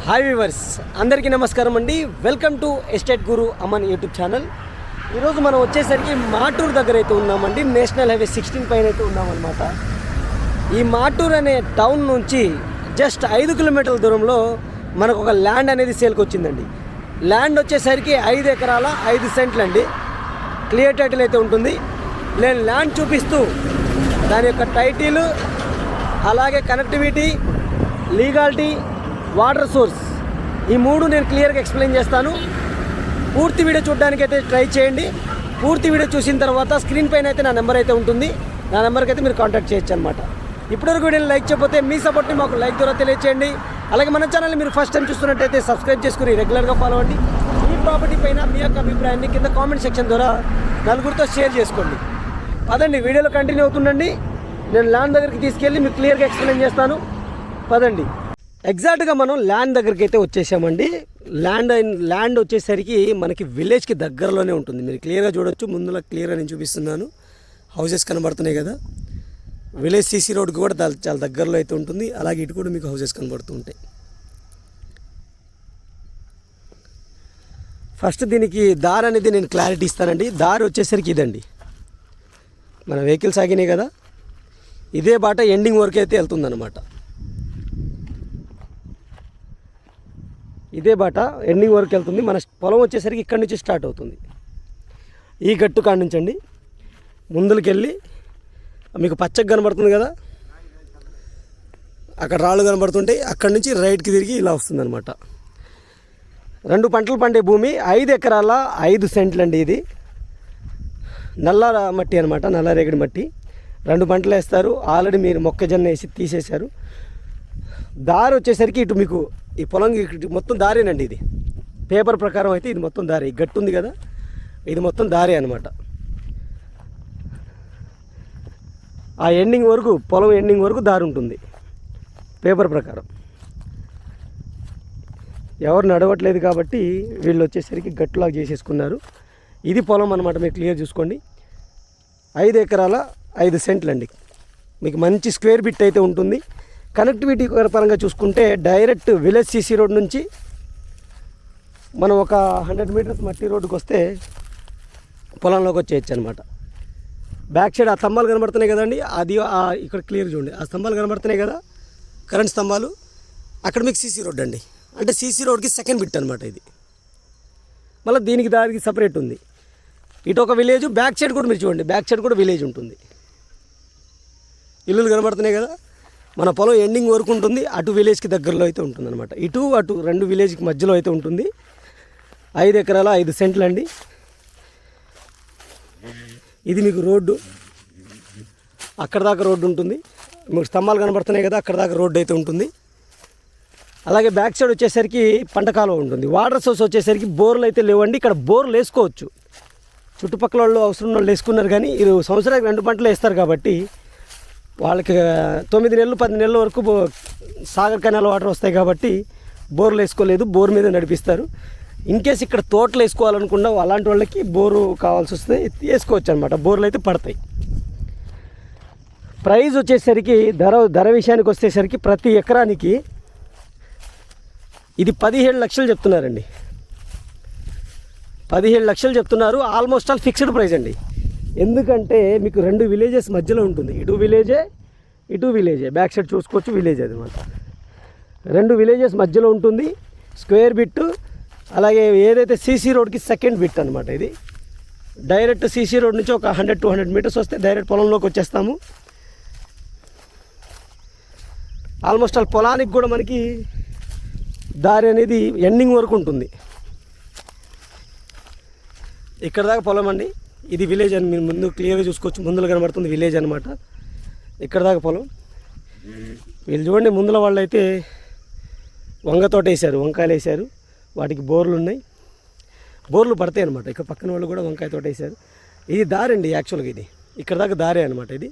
Hi viewers, అందరికీ నమస్కారం అండి. Welcome to estate Guru Aman YouTube channel. ఈరోజు మనం వచ్చేసరికి మాటూరు దగ్గర అయితే ఉన్నామండి. నేషనల్ హైవే 16 పైన అయితే ఉన్నామన్నమాట. ఈ మాటూరు అనే టౌన్ నుంచి జస్ట్ 5 కిలోమీటర్ల దూరంలో మనకు ఒక ల్యాండ్ అనేది సేల్కి వచ్చిందండి. ల్యాండ్ వచ్చేసరికి 5 ఎకరాల 5 సెంట్లు అండి. క్లియర్ టైటిల్ అయితే ఉంటుంది. నేను ల్యాండ్ చూపిస్తూ దాని యొక్క టైటిల్, అలాగే కనెక్టివిటీ, లీగాలిటీ, వాటర్ సోర్స్, ఈ మూడు నేను క్లియర్గా ఎక్స్ప్లెయిన్ చేస్తాను. పూర్తి వీడియో చూడడానికి అయితే ట్రై చేయండి. పూర్తి వీడియో చూసిన తర్వాత స్క్రీన్ పైన అయితే నా నెంబర్ అయితే ఉంటుంది. నా నెంబర్కి అయితే మీరు కాంటాక్ట్ చేయొచ్చు అనమాట. ఇప్పటివరకు వీడియోని లైక్ చేయకపోతే మీ సపోర్ట్ని మాకు లైక్ ద్వారా తెలియచేయండి. అలాగే మన ఛానల్ని మీరు ఫస్ట్ టైం చూస్తున్నట్టయితే సబ్స్క్రైబ్ చేసుకుని రెగ్యులర్గా ఫాలో అవ్వండి. ఈ ప్రాపర్టీ పైన మీ యొక్క అభిప్రాయాన్ని కింద కామెంట్ సెక్షన్ ద్వారా నలుగురితో షేర్ చేసుకోండి. పదండి, వీడియోలో కంటిన్యూ అవుతుండండి. నేను ల్యాండ్ దగ్గరికి తీసుకెళ్ళి మీకు క్లియర్గా ఎక్స్ప్లెయిన్ చేస్తాను. పదండి. ఎగ్జాక్ట్గా మనం ల్యాండ్ దగ్గరికి అయితే వచ్చేసామండి. ల్యాండ్ వచ్చేసరికి మనకి విలేజ్కి దగ్గరలోనే ఉంటుంది. మీరు క్లియర్గా చూడొచ్చు. ముందులో క్లియర్గా నేను చూపిస్తున్నాను. హౌసెస్ కనబడుతున్నాయి కదా. విలేజ్ సీసీ రోడ్కి కూడా చాలా దగ్గరలో అయితే ఉంటుంది. అలాగే ఇటు కూడా మీకు హౌసెస్ కనబడుతూ ఉంటాయి. ఫస్ట్ దీనికి దారి అనేది నేను క్లారిటీ ఇస్తానండి. దారి వచ్చేసరికి ఇదండి. మన వెహికల్స్ ఆగినాయి కదా, ఇదే బాట ఎండింగ్ వరకు అయితే వెళ్తుందన్నమాట. ఇదే బాట ఎండింగ్ వరకు వెళ్తుంది. మన పొలం వచ్చేసరికి ఇక్కడి నుంచి స్టార్ట్ అవుతుంది. ఈ గట్టు కాడ నుంచి అండి ముందుకు వెళ్ళి మీకు పచ్చగా కనబడుతుంది కదా, అక్కడ రాళ్ళు కనబడుతుంటాయి. అక్కడి నుంచి రైట్కి తిరిగి ఇలా వస్తుందన్నమాట. 2 పంటలు పండే భూమి, 5 ఎకరాల 5 సెంట్లు అండి. ఇది నల్ల మట్టి అనమాట, నల్ల రేగడి మట్టి. 2 పంటలు వేస్తారు. ఆల్రెడీ మీరు మొక్కజొన్న వేసి తీసేశారు. దారి వచ్చేసరికి ఇటు మీకు ఈ పొలం మొత్తం దారేనండి. ఇది పేపర్ ప్రకారం అయితే ఇది మొత్తం దారి. గట్టు ఉంది కదా, ఇది మొత్తం దారే అనమాట. ఆ ఎండింగ్ వరకు, పొలం ఎండింగ్ వరకు దారి ఉంటుంది పేపర్ ప్రకారం. ఎవరు నడవట్లేదు కాబట్టి వీళ్ళు వచ్చేసరికి గట్టులాగా చేసేసుకున్నారు. ఇది పొలం అనమాట. మీరు క్లియర్ చూసుకోండి. 5 ఎకరాల 5 సెంట్లు అండి. మీకు మంచి స్క్వేర్ బిట్ అయితే ఉంటుంది. కనెక్టివిటీ పరంగా చూసుకుంటే డైరెక్ట్ విలేజ్ సీసీ రోడ్ నుంచి మనం ఒక 100 మీటర్స్ మట్టి రోడ్డుకి వస్తే పొలంలోకి వచ్చేయచ్చు అనమాట. బ్యాక్ సైడ్ ఆ స్తంభాలు కనబడుతున్నాయి కదండి, అది ఇక్కడ క్లియర్ చూడండి. ఆ స్తంభాలు కనబడుతున్నాయి కదా, కరెంట్ స్తంభాలు. అక్కడ మీకు సీసీ రోడ్ అండి. అంటే సీసీ రోడ్కి సెకండ్ బిట్ అనమాట ఇది. మళ్ళీ దీనికి దానికి సపరేట్ ఉంది. ఇటు ఒక విలేజ్, బ్యాక్ సైడ్ కూడా మీరు చూడండి, బ్యాక్ సైడ్ కూడా విలేజ్ ఉంటుంది. ఇల్లులు కనబడుతున్నాయి కదా. మన పొలం ఎండింగ్ వరకు ఉంటుంది. అటు విలేజ్కి దగ్గరలో అయితే ఉంటుంది అనమాట. ఇటు అటు 2 విలేజ్కి మధ్యలో అయితే ఉంటుంది. 5 ఎకరాల 5 సెంట్లు అండి. ఇది మీకు రోడ్డు, అక్కడ దాకా రోడ్డు ఉంటుంది. మీకు స్తంభాలు కనబడుతున్నాయి కదా, అక్కడ దాకా రోడ్డు అయితే ఉంటుంది. అలాగే బ్యాక్ సైడ్ వచ్చేసరికి పంట కాలువ ఉంటుంది. వాటర్ సోర్స్ వచ్చేసరికి బోర్లు అయితే లేవండి. ఇక్కడ బోర్లు వేసుకోవచ్చు. చుట్టుపక్కల వాళ్ళు అవసరం వాళ్ళు వేసుకున్నారు. కానీ ఇది సంవత్సరానికి 2 పంటలు వేస్తారు కాబట్టి వాళ్ళకి 9 నెలలు 10 నెలల వరకు సాగర్ కెనాల్ వాటర్ వస్తాయి కాబట్టి బోర్లు వేసుకోలేదు. బోర్ మీద నడిపిస్తారు. ఇన్ కేస్ ఇక్కడ తోటలు వేసుకోవాలనుకున్నా అలాంటి వాళ్ళకి బోరు కావాల్సి వస్తే వేసుకోవచ్చు అనమాట. బోర్లు అయితే పడతాయి. ప్రైస్ వచ్చేసరికి ధర విషయానికి వచ్చేసరికి ప్రతి ఎకరానికి ఇది 17 లక్షలు చెప్తున్నారండి. 17 లక్షలు చెప్తున్నారు. ఆల్మోస్ట్ ఆల్ ఫిక్స్డ్ ప్రైస్ అండి. ఎందుకంటే మీకు 2 విలేజెస్ మధ్యలో ఉంటుంది. ఇటు విలేజే బ్యాక్ సైడ్ చూసుకోవచ్చు. విలేజ్ అనమాట. 2 విలేజెస్ మధ్యలో ఉంటుంది. Square bit. అలాగే ఏదైతే సీసీ రోడ్కి సెకండ్ బిట్ అనమాట. ఇది డైరెక్ట్ సీసీ రోడ్ నుంచి ఒక 100-200 మీటర్స్ వస్తే డైరెక్ట్ పొలంలోకి వచ్చేస్తాము. ఆల్మోస్ట్ ఆల్ పొలానికి కూడా మనకి దారి అనేది ఎండింగ్ వరకు ఉంటుంది. ఇక్కడ దాకా పొలం అండి. ఇది విలేజ్ అని మీరు ముందు క్లియర్గా చూసుకోవచ్చు. ముందులో కనబడుతుంది విలేజ్ అనమాట. ఇక్కడ దాకా పొలం. వీళ్ళు చూడండి, ముందుల వాళ్ళు అయితే వంగ తోట వేశారు, వంకాయలు వేశారు. వాటికి బోర్లు ఉన్నాయి. బోర్లు పడతాయి అనమాట. ఇక్కడ పక్కన వాళ్ళు కూడా వంకాయ తోట వేశారు. ఇది దారి అండి. యాక్చువల్గా ఇది ఇక్కడ దాకా దారే అనమాట. ఇది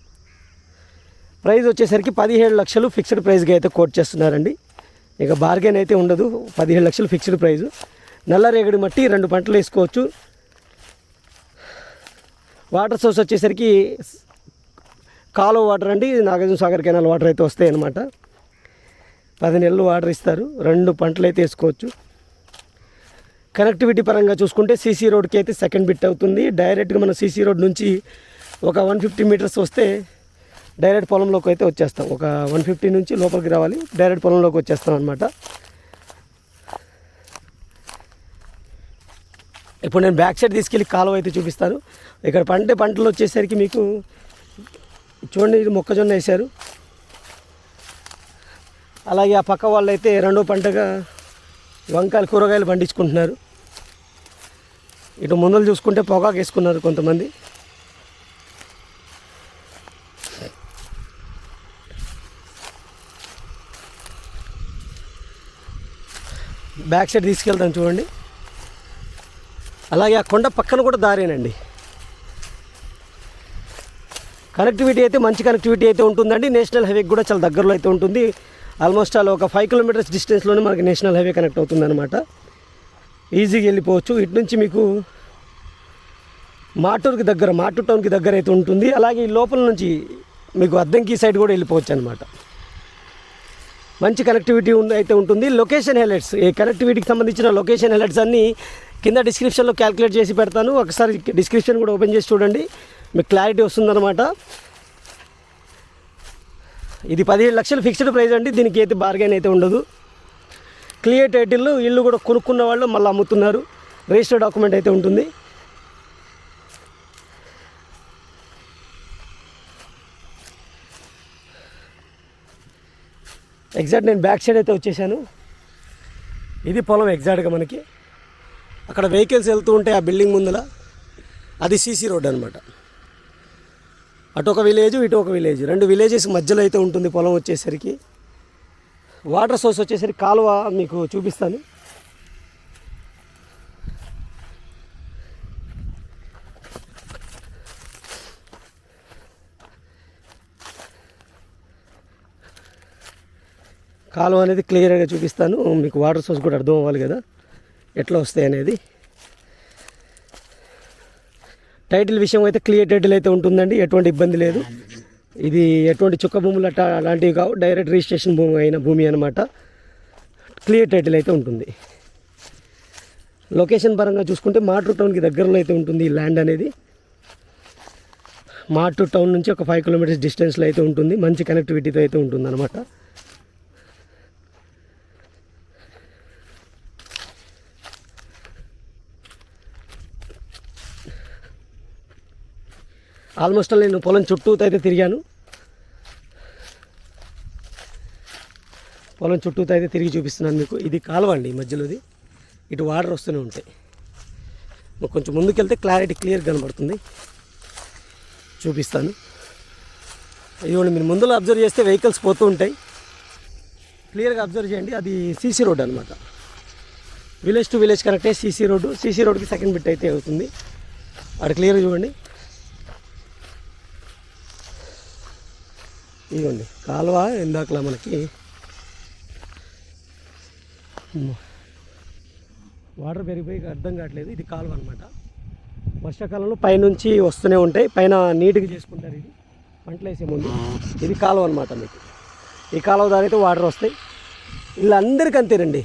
ప్రైస్ వచ్చేసరికి 17 లక్షలు ఫిక్స్డ్ ప్రైస్గా అయితే కోట్ చేస్తున్నారండి. ఇక బార్గెన్ అయితే ఉండదు. 17 లక్షలు ఫిక్స్డ్ ప్రైజు. నల్ల రేగడి మట్టి, 2 పంటలు వేసుకోవచ్చు. వాటర్ సోర్స్ వచ్చేసరికి కాలువ వాటర్ అండి, నాగార్జున సాగర్ కెనాల్ వాటర్ అయితే వస్తాయి అన్నమాట. 10 నెలలు వాటర్ ఇస్తారు. 2 పంటలు అయితే వేసుకోవచ్చు. కనెక్టివిటీ పరంగా చూసుకుంటే సీసీ రోడ్కి అయితే సెకండ్ బిట్ అవుతుంది. డైరెక్ట్గా మనం సీసీ రోడ్ నుంచి ఒక 150 మీటర్స్ వస్తే డైరెక్ట్ పొలంలోకి అయితే వచ్చేస్తాం. ఒక 150 నుంచి లోపలికి రావాలి, డైరెక్ట్ పొలంలోకి వచ్చేస్తాం అనమాట. ఇప్పుడు నేను బ్యాక్ సైడ్ తీసుకెళ్ళి కాలువ అయితే చూపిస్తాను. ఇక్కడ పంటలు వచ్చేసరికి మీకు చూడండి, ఇది మొక్కజొన్న వేశారు. అలాగే ఆ పక్క వాళ్ళు అయితే 2వ పంటగా వంకాయలు, కూరగాయలు పండించుకుంటున్నారు. ఇటు ముందలు చూసుకుంటే పొగాకు వేసుకున్నారు కొంతమంది. బ్యాక్ సైడ్ తీసుకెళ్తాం చూడండి. అలాగే ఆ కొండ పక్కన కూడా దారేనండి. కనెక్టివిటీ అయితే మంచి కనెక్టివిటీ అయితే ఉంటుందండి. నేషనల్ హైవేకి కూడా చాలా దగ్గరలో అయితే ఉంటుంది. ఆల్మోస్ట్ అలా ఒక 5 కిలోమీటర్స్ డిస్టెన్స్లోనే మనకి నేషనల్ హైవే కనెక్ట్ అవుతుంది అనమాట. ఈజీగా వెళ్ళిపోవచ్చు. ఇటు నుంచి మీకు మాటూర్ టౌన్కి దగ్గర అయితే ఉంటుంది. అలాగే ఈ లోపల నుంచి మీకు అద్దంకి సైడ్ కూడా వెళ్ళిపోవచ్చు అనమాట. మంచి కనెక్టివిటీ అయితే ఉంటుంది. లొకేషన్ హైలైట్స్, ఈ కనెక్టివిటీకి సంబంధించిన లొకేషన్ హైలైట్స్ అన్నీ కింద డిస్క్రిప్షన్లో క్యాలిక్యులేట్ చేసి పెడతాను. ఒకసారి డిస్క్రిప్షన్ కూడా ఓపెన్ చేసి చూడండి, మీకు క్లారిటీ వస్తుందన్నమాట. ఇది 17 లక్షలు ఫిక్స్డ్ ప్రైస్ అండి. దీనికి అయితే బార్గెన్ అయితే ఉండదు. క్లియర్ టైటిల్, ఇల్లు కూడా కొనుక్కున్న వాళ్ళు మళ్ళీ అమ్ముతున్నారు. రిజిస్టర్ డాక్యుమెంట్ అయితే ఉంటుంది. ఎగ్జాక్ట్ నేను బ్యాక్ సైడ్ అయితే వచ్చేసాను. ఇది పొలం ఎగ్జాక్ట్గా మనకి. అక్కడ వెహికల్స్ వెళ్తూ ఉంటాయి ఆ బిల్డింగ్ ముందల, అది సీసీ రోడ్ అనమాట. అటు ఒక విలేజ్, ఇటు ఒక విలేజ్, 2 విలేజెస్ మధ్యలో అయితే ఉంటుంది పొలం వచ్చేసరికి. వాటర్ సోర్స్ వచ్చేసరికి కాలువ మీకు చూపిస్తాను. కాలువ అనేది క్లియర్గా చూపిస్తాను మీకు. వాటర్ సోర్స్ కూడా అర్థం అవ్వాలి కదా ఎట్లా వస్తాయి అనేది. టైటిల్ విషయం అయితే క్లియర్ టైటిల్ అయితే ఉంటుందండి, ఎటువంటి ఇబ్బంది లేదు. ఇది ఎటువంటి చుక్క భూములు అలాంటివి కావు, డైరెక్ట్ రిజిస్ట్రేషన్ భూమి అయిన భూమి అనమాట. క్లియర్ టైటిల్ అయితే ఉంటుంది. లొకేషన్ పరంగా చూసుకుంటే మాటూర్ టౌన్కి దగ్గరలో అయితే ఉంటుంది ఈ ల్యాండ్ అనేది. మాటూర్ టౌన్ నుంచి ఒక 5 కిలోమీటర్స్ డిస్టెన్స్లో అయితే ఉంటుంది. మంచి కనెక్టివిటీతో అయితే ఉంటుంది అనమాట. ఆల్మోస్ట్ నేను పొలం చుట్టూ అయితే తిరిగాను. పొలం చుట్టూ అయితే తిరిగి చూపిస్తున్నాను మీకు. ఇది కాలువ అండి మధ్యలోది, ఇటు వాటర్ వస్తూనే ఉంటాయి. కొంచెం ముందుకెళ్తే క్లియర్ కనబడుతుంది, చూపిస్తాను. ఇదిగోండి, మీరు ముందులో అబ్జర్వ్ చేస్తే వెహికల్స్ పోతూ ఉంటాయి, క్లియర్గా అబ్జర్వ్ చేయండి. అది సీసీ రోడ్ అనమాట. విలేజ్ టు విలేజ్ కనెక్ట్ అయ్యే సీసీ రోడ్డు. సీసీ రోడ్కి సెకండ్ బిట్ అయితే అవుతుంది. అక్కడ క్లియర్గా చూడండి. ఇదిగోండి కాలువ. ఇందాకలా మనకి వాటర్ పెరిగిపోయి అర్థం కావట్లేదు. ఇది కాలువ అనమాట. వర్షాకాలంలో పైనుంచి వస్తూనే ఉంటాయి, పైన నీట్గా చేసుకుంటారు ఇది పంటలు వేసే ముందు. ఇది కాలువ అనమాట మీకు. ఈ కాలువ ద్వారా అయితే వాటర్ వస్తాయి. వీళ్ళందరికీ అంతేనండి.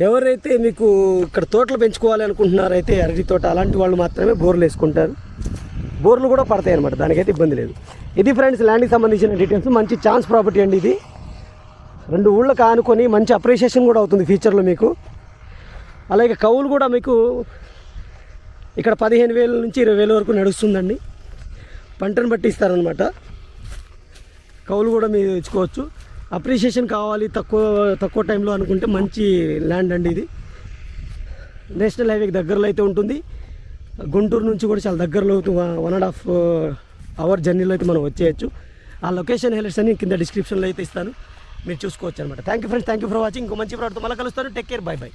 ఎవరైతే మీకు ఇక్కడ తోటలు పెంచుకోవాలి అనుకుంటున్నారైతే అరటి తోట, అలాంటి వాళ్ళు మాత్రమే బోర్లు వేసుకుంటారు. బోర్లు కూడా పడతాయి అనమాట, దానికైతే ఇబ్బంది లేదు. ఇది ఫ్రెండ్స్ ల్యాండ్కి సంబంధించిన డీటెయిల్స్. మంచి ఛాన్స్ ప్రాపర్టీ అండి ఇది. 2 ఊళ్ళకి ఆనుకొని మంచి అప్రిషియేషన్ కూడా అవుతుంది ఫ్యూచర్లో మీకు. అలాగే కౌలు కూడా మీకు ఇక్కడ 15,000 నుంచి 20,000 వరకు నడుస్తుందండి. పంటను బట్టి ఇస్తారనమాట. కౌలు కూడా మీరు ఇచ్చుకోవచ్చు. అప్రిషియేషన్ కావాలి తక్కువ టైంలో అనుకుంటే మంచి ల్యాండ్ అండి ఇది. నేషనల్ హైవేకి దగ్గరలో అయితే ఉంటుంది. గుంటూరు నుంచి కూడా చాలా దగ్గరలో 1.5 అవర్ జర్నీలో అయితే మనం వచ్చేయచ్చు. ఆ లొకేషన్ హైలైట్స్ అని కింద డిస్క్రిప్షన్లో అయితే ఇస్తాను, మీరు చూసుకోవచ్చు అనమాట. Thank you friends, thank you for watching. ఇంకో మంచి ప్రోడక్ట్తో మళ్ళీ కలుస్తాను. Take care, by by.